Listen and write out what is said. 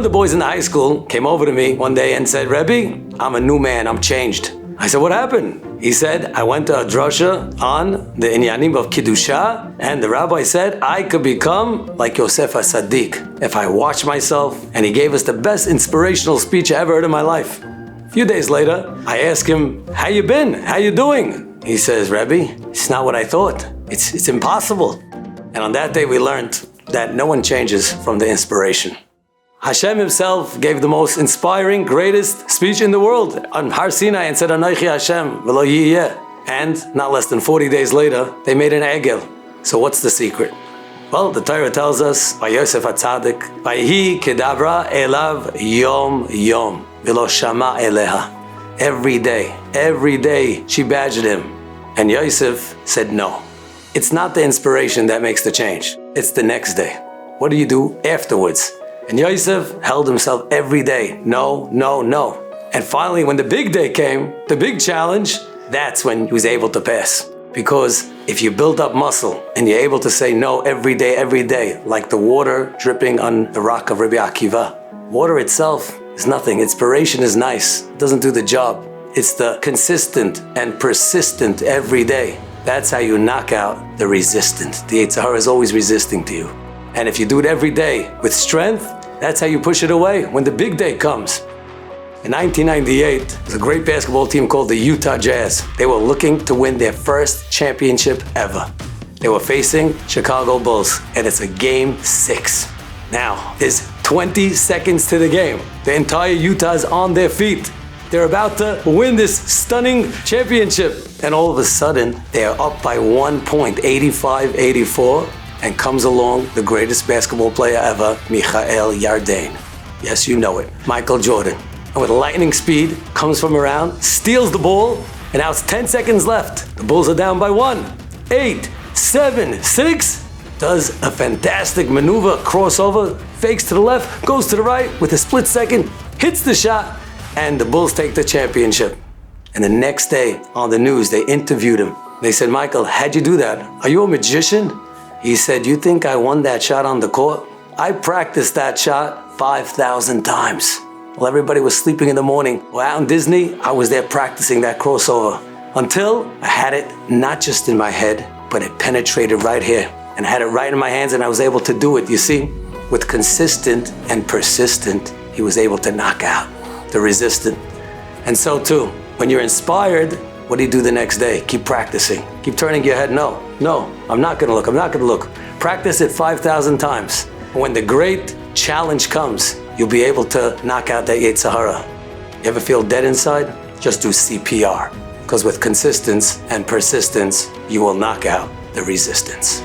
of the boys in the high school came over to me one day and said, Rabbi, I'm a new man, I'm changed. I said, what happened? He said, I went to a drasha on the inyanim of Kiddusha, and the rabbi said, I could become like Yosef HaSaddik if I watch myself, and he gave us the best inspirational speech I ever heard in my life. A few days later, I asked him, how you been? How you doing? He says, Rabbi, it's not what I thought. It's impossible. And on that day, we learned that no one changes from the inspiration. Hashem himself gave the most inspiring, greatest speech in the world on Har Sinai and said, Anochi Hashem, v'lo yiyeh. And not less than 40 days later, they made an egel. So what's the secret? Well, the Torah tells us, by Yosef HaTzadik, Vayihi kedabra elav yom yom, v'lo shama eleha. Every day, she badgered him. And Yosef said no. It's not the inspiration that makes the change. It's the next day. What do you do afterwards? And Yosef held himself every day. No, no, no. And finally, when the big day came, the big challenge, that's when he was able to pass. Because if you build up muscle and you're able to say no every day, like the water dripping on the rock of Rabbi Akiva, water itself is nothing. Inspiration is nice. It doesn't do the job. It's the consistent and persistent every day. That's how you knock out the resistant. The Yetzer Hara is always resisting to you. And if you do it every day with strength, that's how you push it away when the big day comes. In 1998, there was a great basketball team called the Utah Jazz. They were looking to win their first championship ever. They were facing Chicago Bulls, and it's a game 6. Now, there's 20 seconds to the game. The entire Utah's on their feet. They're about to win this stunning championship. And all of a sudden, they are up by 1 point, 85-84. And comes along the greatest basketball player ever, Michael Yarden. Yes, you know it, Michael Jordan. And with lightning speed, comes from around, steals the ball, and now it's 10 seconds left. The Bulls are down by 1, 8, 7, 6. Does a fantastic maneuver, crossover, fakes to the left, goes to the right with a split second, hits the shot, and the Bulls take the championship. And the next day on the news, they interviewed him. They said, Michael, how'd you do that? Are you a magician? He said, you think I won that shot on the court? I practiced that shot 5,000 times. While everybody was sleeping in the morning, well, out in Disney, I was there practicing that crossover. Until I had it not just in my head, but it penetrated right here. And I had it right in my hands and I was able to do it. You see, with consistent and persistent, he was able to knock out the resistant. And so too, when you're inspired, what do you do the next day? Keep practicing. Keep turning your head. No, I'm not gonna look. Practice it 5,000 times. When the great challenge comes, you'll be able to knock out that Yetzer Hara. You ever feel dead inside? Just do CPR. Because with consistency and persistence, you will knock out the resistance.